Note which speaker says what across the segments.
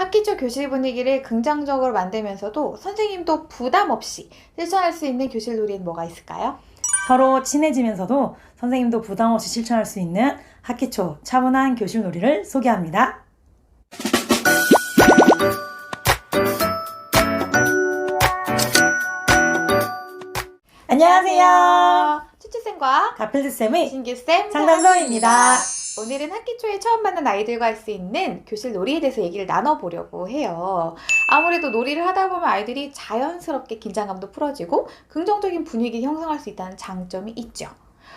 Speaker 1: 학기 초 교실 분위기를 긍정적으로 만들면서도 선생님도 부담 없이 실천할 수 있는 교실 놀이는 뭐가 있을까요?
Speaker 2: 서로 친해지면서도 선생님도 부담 없이 실천할 수 있는 학기 초 차분한 교실 놀이를 소개합니다. 안녕하세요.
Speaker 1: 추추쌤과
Speaker 2: 가필드쌤의
Speaker 1: 신규쌤
Speaker 2: 상담소입니다.
Speaker 1: 오늘은 학기 초에 처음 만난 아이들과 할 수 있는 교실 놀이에 대해서 얘기를 나눠보려고 해요. 아무래도 놀이를 하다 보면 아이들이 자연스럽게 긴장감도 풀어지고 긍정적인 분위기를 형성할 수 있다는 장점이 있죠.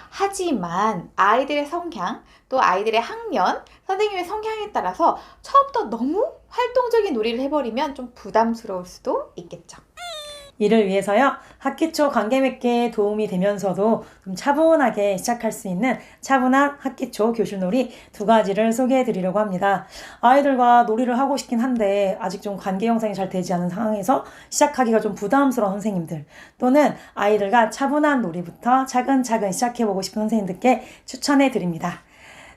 Speaker 1: 하지만 아이들의 성향, 또 아이들의 학년, 선생님의 성향에 따라서 처음부터 너무 활동적인 놀이를 해버리면 좀 부담스러울 수도 있겠죠.
Speaker 2: 이를 위해서요, 학기 초 관계 맺기에 도움이 되면서도 좀 차분하게 시작할 수 있는 차분한 학기 초 교실놀이 두 가지를 소개해 드리려고 합니다. 아이들과 놀이를 하고 싶긴 한데 아직 좀 관계 형성이 잘 되지 않은 상황에서 시작하기가 좀 부담스러운 선생님들, 또는 아이들과 차분한 놀이부터 차근차근 시작해보고 싶은 선생님들께 추천해 드립니다.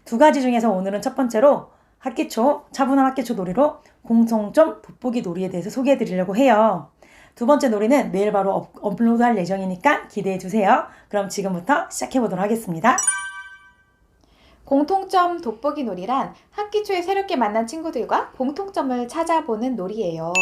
Speaker 2: 두 가지 중에서 오늘은 첫 번째로 학기 초 차분한 학기 초 놀이로 공통점 돋보기 놀이에 대해서 소개해 드리려고 해요. 두 번째 놀이는 내일 바로 업로드할 예정이니까 기대해 주세요. 그럼 지금부터 시작해 보도록 하겠습니다.
Speaker 1: 공통점 돋보기 놀이란 학기 초에 새롭게 만난 친구들과 공통점을 찾아보는 놀이예요.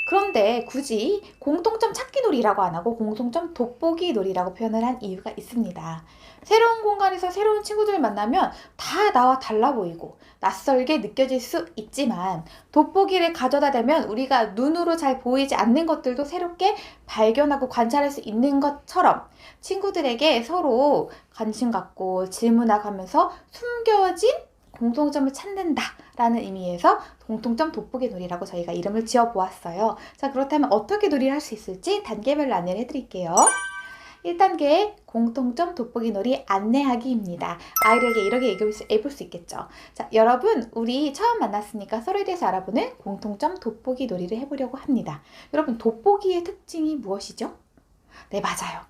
Speaker 1: 그런데 굳이 공통점 찾기 놀이라고 안 하고 공통점 돋보기 놀이라고 표현을 한 이유가 있습니다. 새로운 공간에서 새로운 친구들을 만나면 다 나와 달라 보이고 낯설게 느껴질 수 있지만 돋보기를 가져다 대면 우리가 눈으로 잘 보이지 않는 것들도 새롭게 발견하고 관찰할 수 있는 것처럼 친구들에게 서로 관심 갖고 질문하면서 숨겨진 공통점을 찾는다 라는 의미에서 공통점 돋보기 놀이라고 저희가 이름을 지어 보았어요. 자, 그렇다면 어떻게 놀이를 할 수 있을지 단계별로 안내를 해드릴게요. 1단계 공통점 돋보기 놀이 안내하기입니다. 아이들에게 이렇게 얘기해볼 수 있겠죠. 자, 여러분, 우리 처음 만났으니까 서로에 대해서 알아보는 공통점 돋보기 놀이를 해보려고 합니다. 여러분, 돋보기의 특징이 무엇이죠? 네, 맞아요.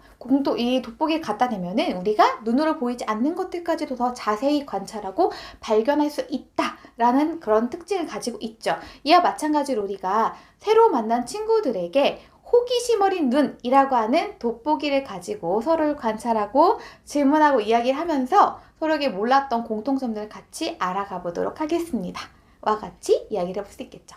Speaker 1: 이 돋보기를 갖다 대면은 우리가 눈으로 보이지 않는 것들까지도 더 자세히 관찰하고 발견할 수 있다라는 그런 특징을 가지고 있죠. 이와 마찬가지로 우리가 새로 만난 친구들에게 호기심 어린 눈이라고 하는 돋보기를 가지고 서로를 관찰하고 질문하고 이야기를 하면서 서로에게 몰랐던 공통점들을 같이 알아가 보도록 하겠습니다. 와 같이 이야기를 해볼 수 있겠죠.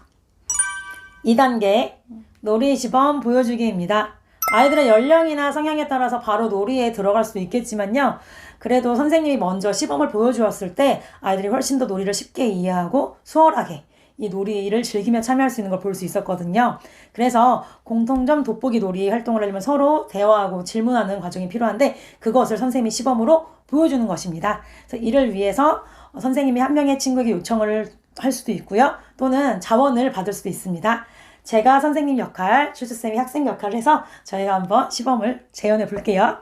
Speaker 2: 2단계 놀이 시범 보여주기입니다. 아이들의 연령이나 성향에 따라서 바로 놀이에 들어갈 수도 있겠지만요. 그래도 선생님이 먼저 시범을 보여주었을 때 아이들이 훨씬 더 놀이를 쉽게 이해하고 수월하게 이 놀이를 즐기며 참여할 수 있는 걸 볼 수 있었거든요. 그래서 공통점 돋보기 놀이 활동을 하려면 서로 대화하고 질문하는 과정이 필요한데 그것을 선생님이 시범으로 보여주는 것입니다. 그래서 이를 위해서 선생님이 한 명의 친구에게 요청을 할 수도 있고요. 또는 자원을 받을 수도 있습니다. 제가 선생님 역할, 추추쌤이 학생 역할을 해서 저희가 한번 시범을 재현해 볼게요.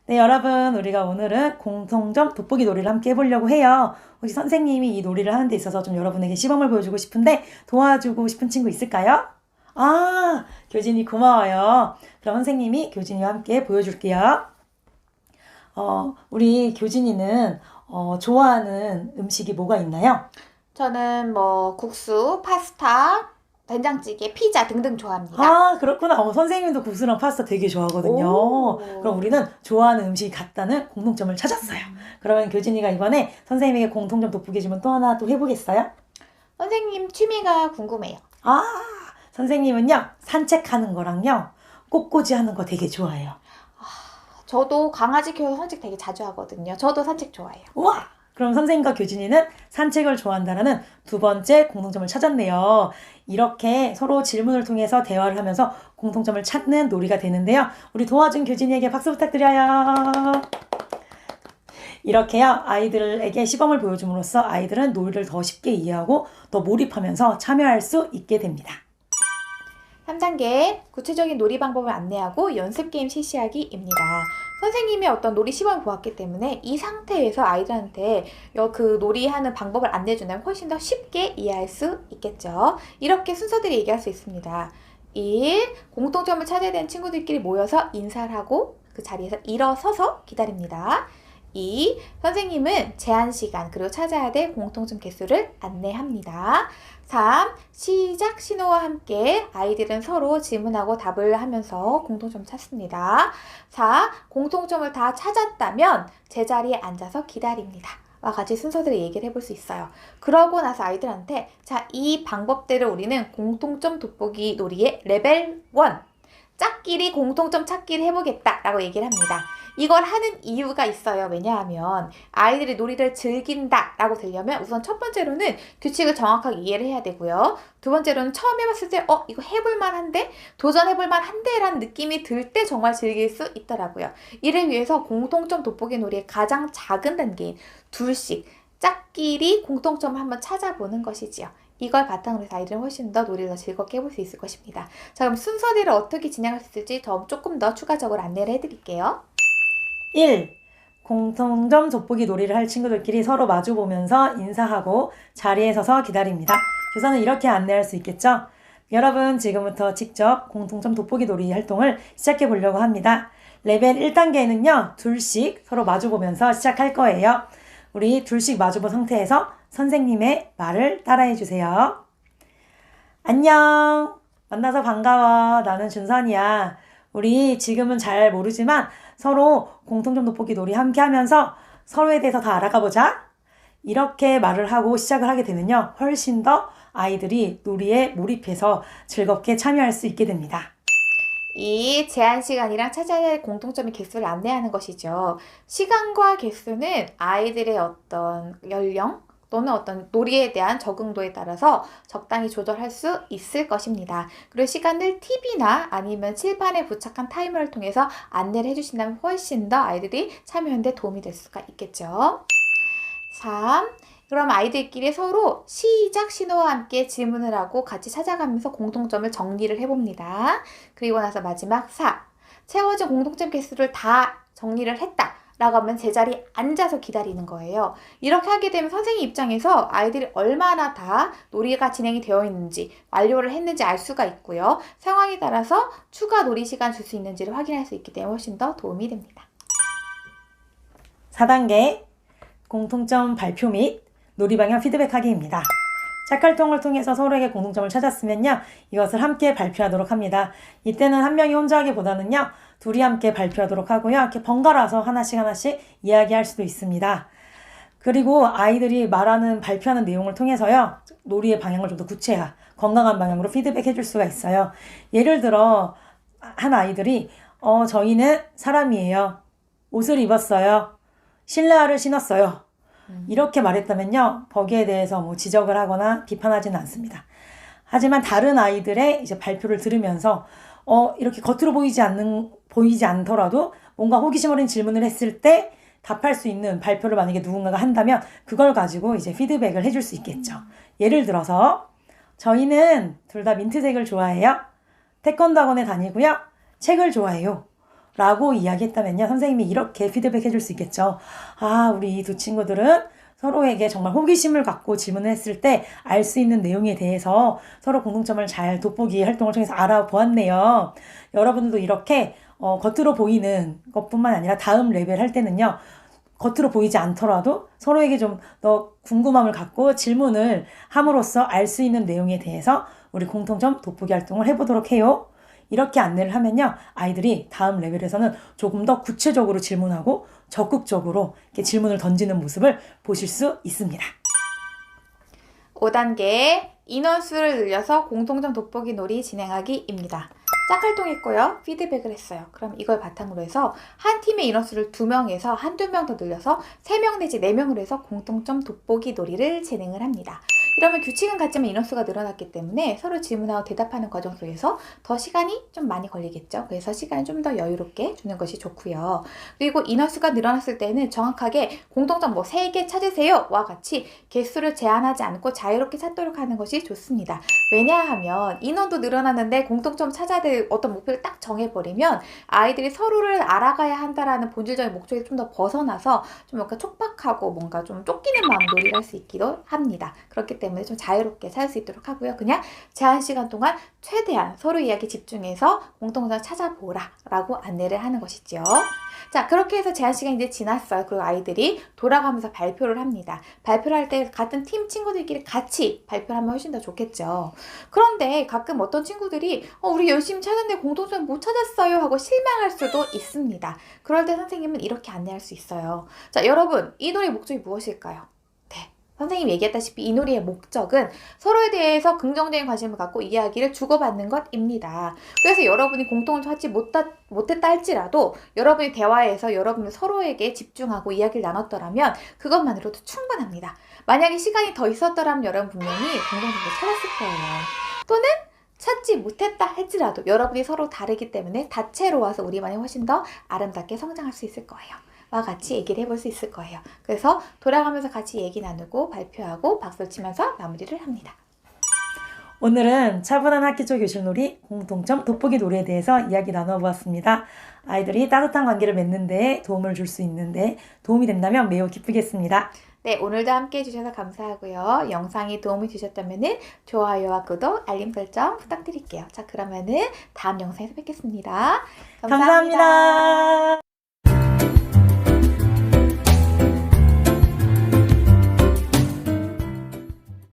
Speaker 2: 네, 여러분, 우리가 오늘은 공통점 돋보기 놀이를 함께 해보려고 해요. 혹시 선생님이 이 놀이를 하는 데 있어서 좀 여러분에게 시범을 보여주고 싶은데 도와주고 싶은 친구 있을까요? 아, 교진이 고마워요. 그럼 선생님이 교진이와 함께 보여줄게요. 우리 교진이는 좋아하는 음식이 뭐가 있나요?
Speaker 1: 저는 국수, 파스타, 된장찌개, 피자 등등 좋아합니다.
Speaker 2: 아, 그렇구나. 선생님도 국수랑 파스타 되게 좋아하거든요. 그럼 우리는 좋아하는 음식이 같다는 공통점을 찾았어요. 그러면 교진이가 이번에 선생님에게 공통점 돋보기해주면 또 하나 또 해보겠어요?
Speaker 1: 선생님 취미가 궁금해요.
Speaker 2: 아, 선생님은요, 산책하는 거랑요, 꽃꽂이 하는 거 되게 좋아해요.
Speaker 1: 저도 강아지 키워서 산책 되게 자주 하거든요. 저도 산책 좋아해요.
Speaker 2: 우와! 그럼 선생님과 교진이는 산책을 좋아한다는 두 번째 공통점을 찾았네요. 이렇게 서로 질문을 통해서 대화를 하면서 공통점을 찾는 놀이가 되는데요. 우리 도와준 교진이에게 박수 부탁드려요. 이렇게요, 아이들에게 시범을 보여줌으로써 아이들은 놀이를 더 쉽게 이해하고 더 몰입하면서 참여할 수 있게 됩니다.
Speaker 1: 3단계 구체적인 놀이 방법을 안내하고 연습 게임 실시하기입니다. 선생님이 어떤 놀이 시범을 보았기 때문에 이 상태에서 아이들한테 그 놀이하는 방법을 안내해준다면 훨씬 더 쉽게 이해할 수 있겠죠. 이렇게 순서들이 얘기할 수 있습니다. 1. 공통점을 찾아야 되는 친구들끼리 모여서 인사를 하고 그 자리에서 일어서서 기다립니다. 2. 선생님은 제한 시간 그리고 찾아야 될 공통점 개수를 안내합니다. 3. 시작 신호와 함께 아이들은 서로 질문하고 답을 하면서 공통점을 찾습니다. 4. 공통점을 다 찾았다면 제자리에 앉아서 기다립니다. 와 같이 순서대로 얘기를 해볼 수 있어요. 그러고 나서 아이들한테 자, 이 방법대로 우리는 공통점 돋보기 놀이의 레벨 1 짝끼리 공통점 찾기를 해보겠다 라고 얘기를 합니다. 이걸 하는 이유가 있어요. 왜냐하면 아이들이 놀이를 즐긴다 라고 들려면 우선 첫 번째로는 규칙을 정확하게 이해를 해야 되고요. 두 번째로는 처음 해봤을 때 이거 해볼만 한데? 도전해볼만 한데? 라는 느낌이 들 때 정말 즐길 수 있더라고요. 이를 위해서 공통점 돋보기 놀이의 가장 작은 단계인 둘씩 짝끼리 공통점을 한번 찾아보는 것이지요. 이걸 바탕으로 해서 아이들은 훨씬 더 놀이를 더 즐겁게 해볼 수 있을 것입니다. 자, 그럼 순서대로 어떻게 진행할 수 있을지 조금 더 추가적으로 안내를 해드릴게요.
Speaker 2: 1. 공통점 돋보기 놀이를 할 친구들끼리 서로 마주보면서 인사하고 자리에 서서 기다립니다. 교사는 이렇게 안내할 수 있겠죠? 여러분 지금부터 직접 공통점 돋보기 놀이 활동을 시작해 보려고 합니다. 레벨 1단계에는요. 둘씩 서로 마주보면서 시작할 거예요. 우리 둘씩 마주본 상태에서 선생님의 말을 따라해 주세요. 안녕. 만나서 반가워. 나는 준선이야. 우리 지금은 잘 모르지만 서로 공통점 돋보기 놀이 함께 하면서 서로에 대해서 다 알아가 보자. 이렇게 말을 하고 시작을 하게 되면요. 훨씬 더 아이들이 놀이에 몰입해서 즐겁게 참여할 수 있게 됩니다.
Speaker 1: 이 제한 시간이랑 찾아야 할 공통점의 개수를 안내하는 것이죠. 시간과 개수는 아이들의 어떤 연령 또는 어떤 놀이에 대한 적응도에 따라서 적당히 조절할 수 있을 것입니다. 그리고 시간을 팁이나 아니면 칠판에 부착한 타이머를 통해서 안내를 해주신다면 훨씬 더 아이들이 참여하는 데 도움이 될 수가 있겠죠. 3. 그럼 아이들끼리 서로 시작 신호와 함께 질문을 하고 같이 찾아가면서 공통점을 정리를 해봅니다. 그리고 나서 마지막 4. 채워진 공통점 개수를 다 정리를 했다 라고 하면 제자리에 앉아서 기다리는 거예요. 이렇게 하게 되면 선생님 입장에서 아이들이 얼마나 다 놀이가 진행이 되어 있는지 완료를 했는지 알 수가 있고요. 상황에 따라서 추가 놀이 시간 줄 수 있는지를 확인할 수 있기 때문에 훨씬 더 도움이 됩니다.
Speaker 2: 4단계 공통점 발표 및 놀이 방향 피드백하기입니다. 짝활동을 통해서 서로에게 공통점을 찾았으면요. 이것을 함께 발표하도록 합니다. 이때는 한 명이 혼자 하기보다는요. 둘이 함께 발표하도록 하고요. 이렇게 번갈아서 하나씩 이야기할 수도 있습니다. 그리고 아이들이 발표하는 내용을 통해서요. 놀이의 방향을 좀 더 구체화, 건강한 방향으로 피드백해 줄 수가 있어요. 예를 들어 한 아이들이 저희는 사람이에요. 옷을 입었어요. 실내화를 신었어요. 이렇게 말했다면요. 거기에 대해서 지적을 하거나 비판하지는 않습니다. 하지만 다른 아이들의 이제 발표를 들으면서 이렇게 겉으로 보이지 않더라도 뭔가 호기심 어린 질문을 했을 때 답할 수 있는 발표를 만약에 누군가가 한다면 그걸 가지고 이제 피드백을 해줄 수 있겠죠. 예를 들어서 저희는 둘 다 민트색을 좋아해요. 태권도 학원에 다니고요. 책을 좋아해요. 라고 이야기했다면요. 선생님이 이렇게 피드백 해줄 수 있겠죠. 우리 이 두 친구들은 서로에게 정말 호기심을 갖고 질문을 했을 때 알 수 있는 내용에 대해서 서로 공통점을 잘 돋보기 활동을 통해서 알아보았네요. 여러분들도 이렇게 겉으로 보이는 것뿐만 아니라 다음 레벨 할 때는요. 겉으로 보이지 않더라도 서로에게 좀 더 궁금함을 갖고 질문을 함으로써 알 수 있는 내용에 대해서 우리 공통점 돋보기 활동을 해보도록 해요. 이렇게 안내를 하면요. 아이들이 다음 레벨에서는 조금 더 구체적으로 질문하고 적극적으로 이렇게 질문을 던지는 모습을 보실 수 있습니다.
Speaker 1: 5단계 인원수를 늘려서 공통점 돋보기 놀이 진행하기입니다. 짝활동했고요. 피드백을 했어요. 그럼 이걸 바탕으로 해서 한 팀의 인원수를 2명에서 한두 명 더 늘려서 3명 내지 4명으로 해서 공통점 돋보기 놀이를 진행을 합니다. 이러면 규칙은 같지만 인원수가 늘어났기 때문에 서로 질문하고 대답하는 과정 속에서 더 시간이 좀 많이 걸리겠죠. 그래서 시간을 좀 더 여유롭게 주는 것이 좋고요. 그리고 인원수가 늘어났을 때는 정확하게 공통점 3개 찾으세요 와 같이 개수를 제한하지 않고 자유롭게 찾도록 하는 것이 좋습니다. 왜냐하면 인원도 늘어났는데 공통점 찾아야 될 어떤 목표를 딱 정해버리면 아이들이 서로를 알아가야 한다라는 본질적인 목적에서 좀 더 벗어나서 좀 뭔가 촉박하고 뭔가 좀 쫓기는 마음 놀이를 할 수 있기도 합니다. 그렇기 때문에 때문에 좀 자유롭게 살 수 있도록 하고요. 그냥 제한 시간 동안 최대한 서로 이야기 집중해서 공통점을 찾아보라 라고 안내를 하는 것이죠. 자, 그렇게 해서 제한 시간이 이제 지났어요. 그리고 아이들이 돌아가면서 발표를 합니다. 발표를 할 때 같은 팀 친구들끼리 같이 발표를 하면 훨씬 더 좋겠죠. 그런데 가끔 어떤 친구들이 우리 열심히 찾았는데 공통점 못 찾았어요 하고 실망할 수도 있습니다. 그럴 때 선생님은 이렇게 안내할 수 있어요. 자, 여러분, 이 놀이의 목적이 무엇일까요? 선생님이 얘기했다시피 이 놀이의 목적은 서로에 대해서 긍정적인 관심을 갖고 이야기를 주고받는 것입니다. 그래서 여러분이 공통을 찾지 못했다 할지라도 여러분이 대화에서 여러분이 서로에게 집중하고 이야기를 나눴더라면 그것만으로도 충분합니다. 만약에 시간이 더 있었더라면 여러분 분명히 공통점을 찾았을 거예요. 또는 찾지 못했다 할지라도 여러분이 서로 다르기 때문에 다채로워서 우리만이 훨씬 더 아름답게 성장할 수 있을 거예요. 와 같이 얘기를 해볼 수 있을 거예요. 그래서 돌아가면서 같이 얘기 나누고 발표하고 박수를 치면서 마무리를 합니다.
Speaker 2: 오늘은 차분한 학기 초 교실놀이 공통점 돋보기 놀이에 대해서 이야기 나눠보았습니다. 아이들이 따뜻한 관계를 맺는 데 도움을 줄 수 있는데 도움이 된다면 매우 기쁘겠습니다.
Speaker 1: 네, 오늘도 함께 해주셔서 감사하고요. 영상이 도움이 되셨다면 좋아요와 구독, 알림 설정 부탁드릴게요. 자, 그러면은 다음 영상에서 뵙겠습니다. 감사합니다.
Speaker 2: 감사합니다.